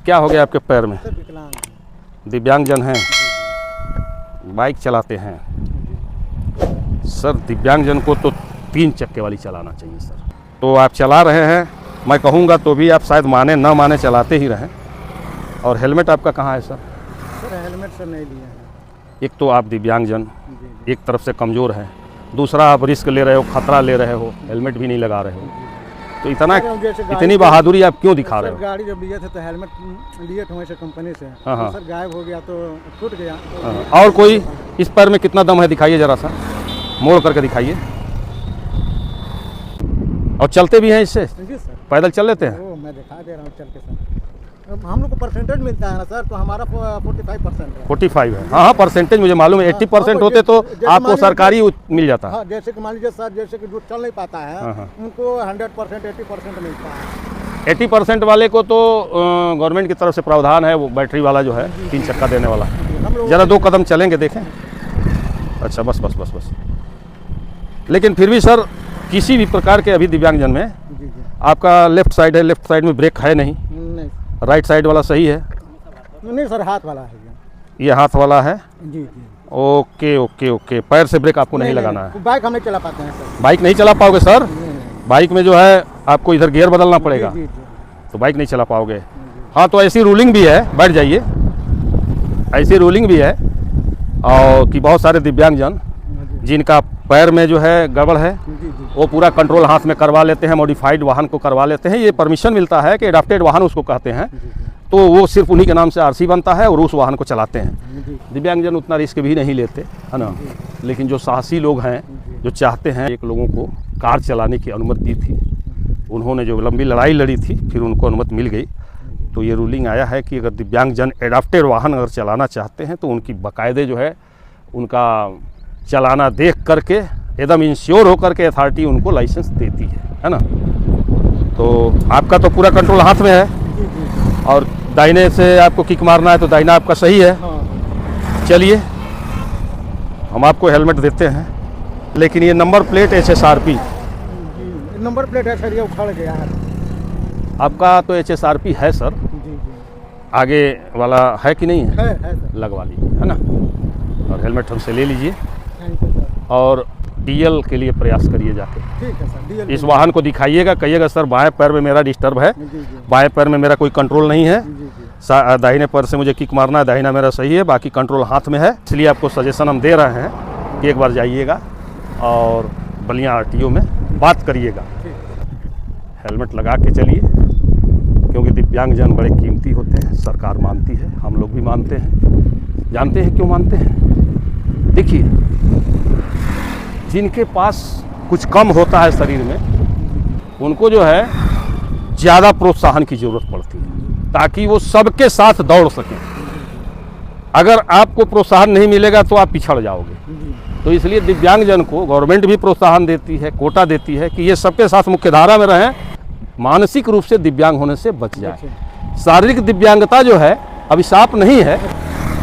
क्या हो गया आपके पैर में? सर विकलांग। दिव्यांगजन हैं, बाइक चलाते हैं सर। दिव्यांगजन को तो 3 चक्के वाली चलाना चाहिए सर। तो आप चला रहे हैं, मैं कहूँगा तो भी आप शायद माने ना माने चलाते ही रहें। और हेलमेट आपका कहाँ है सर? सर हेलमेट सर नहीं लिया है। एक तो आप दिव्यांगजन जी। एक तरफ से कमज़ोर हैं, दूसरा आप रिस्क ले रहे हो, खतरा ले रहे हो, हेलमेट भी नहीं लगा रहे हो। तो इतनी बहादुरी आप क्यों दिखा रहे हो? गाड़ी जब लिए थे तो हेलमेट लिए थे वैसे कंपनी से। हाँ। सर गायब हो गया तो टूट गया। और कोई इस पैर में कितना दम है दिखाइए ज़रा सा, मोड़ करके दिखाइए। और चलते भी हैं इससे? जी सर। पैदल चल लेते हैं? वो मैं दिखा दे रहा हूँ चल के सर। अब हम लोग को परसेंटेज मिलता है ना सर, तो हमारा 45% है। 45 है। हाँ, परसेंटेज मुझे मालूम है। 80% होते तो आपको सरकारी मिल जाता। हाँ, जैसे कि मान लीजिए सर, जैसे कि जो चल नहीं पाता है उनको 100% 80% मिलता है। 80% वाले को तो गवर्नमेंट की तरफ से प्रावधान है, वो बैटरी वाला जो है 3 चक्का देने वाला। ज़रा 2 कदम चलेंगे देखें। अच्छा बस। लेकिन फिर भी सर किसी भी प्रकार के अभी दिव्यांगजन में आपका लेफ्ट साइड है, लेफ्ट साइड में ब्रेक है नहीं, राइट साइड वाला सही है? नहीं सर, हाथ वाला है ये हाथ वाला है। जी। ओके। पैर से ब्रेक आपको नहीं लगाना है। बाइक हम नहीं चला पाते हैं सर। बाइक नहीं चला पाओगे सर? बाइक में जो है आपको इधर गियर बदलना पड़ेगा। जी। तो बाइक नहीं चला पाओगे। हाँ, तो ऐसी रूलिंग भी है, बैठ जाइए। ऐसी रूलिंग भी है और कि बहुत सारे दिव्यांगजन जिनका पैर में जो है गड़बड़ है वो पूरा कंट्रोल हाथ में करवा लेते हैं, मॉडिफाइड वाहन को करवा लेते हैं। ये परमिशन मिलता है कि एडाप्टेड वाहन उसको कहते हैं। तो वो सिर्फ उन्हीं के नाम से आरसी बनता है और उस वाहन को चलाते हैं। दिव्यांगजन उतना रिस्क भी नहीं लेते, है ना। लेकिन जो साहसी लोग हैं, जो चाहते हैं, एक लोगों को कार चलाने की अनुमति दी थी, उन्होंने जो लंबी लड़ाई लड़ी थी, फिर उनको अनुमति मिल गई। तो ये रूलिंग आया है कि अगर दिव्यांगजन एडाप्टेड वाहन अगर चलाना चाहते हैं तो उनकी बाकायदे जो है उनका चलाना देख करके एकदम इंश्योर होकर के अथॉरिटी उनको लाइसेंस देती है ना। तो आपका तो पूरा कंट्रोल हाथ में है और दाहिने से आपको किक मारना है तो दाहिना आपका सही है। चलिए हम आपको हेलमेट देते हैं, लेकिन ये number plate HSRP number plate है सर, ये उखड़ गया है। आपका तो HSRP है सर। जी। आगे वाला है कि नहीं है? है सर। लगवा लीजिए, है ना। और हेलमेट हमसे ले लीजिए थैंक यू सर। और DL के लिए प्रयास करिए जाके। ठीक है सर। DL इस वाहन को दिखाइएगा, कहिएगा सर बाएं पैर में मेरा डिस्टर्ब है, बाएं पैर में मेरा कोई कंट्रोल नहीं है, दाहिने पैर से मुझे किक मारना है, दाहिना मेरा सही है, बाकी कंट्रोल हाथ में है। इसलिए आपको सजेशन हम दे रहे हैं कि एक बार जाइएगा और बलिया RTO में बात करिएगा। हेलमेट लगा के चलिए, क्योंकि दिव्यांगजन बड़े कीमती होते हैं। सरकार मानती है, हम लोग भी मानते हैं। जानते हैं क्यों मानते हैं? देखिए, जिनके पास कुछ कम होता है शरीर में, उनको जो है ज़्यादा प्रोत्साहन की ज़रूरत पड़ती है ताकि वो सबके साथ दौड़ सकें। अगर आपको प्रोत्साहन नहीं मिलेगा तो आप पिछड़ जाओगे। तो इसलिए दिव्यांगजन को गवर्नमेंट भी प्रोत्साहन देती है, कोटा देती है कि ये सबके साथ मुख्यधारा में रहें, मानसिक रूप से दिव्यांग होने से बच जाए। शारीरिक दिव्यांगता जो है अभिशाप नहीं है,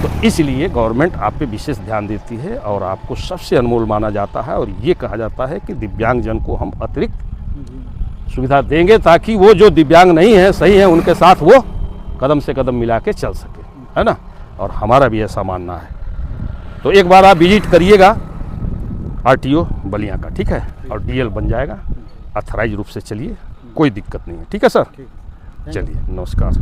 तो इसलिए गवर्नमेंट आप पे विशेष ध्यान देती है और आपको सबसे अनमोल माना जाता है। और ये कहा जाता है कि दिव्यांगजन को हम अतिरिक्त सुविधा देंगे ताकि वो जो दिव्यांग नहीं है, सही है, उनके साथ वो कदम से कदम मिला के चल सके, है ना। और हमारा भी ऐसा मानना है। तो एक बार आप विजिट करिएगा RTO बलिया का, ठीक है, और DL बन जाएगा। अथराइज रूप से चलिए, कोई दिक्कत नहीं है। ठीक है सर, चलिए, नमस्कार।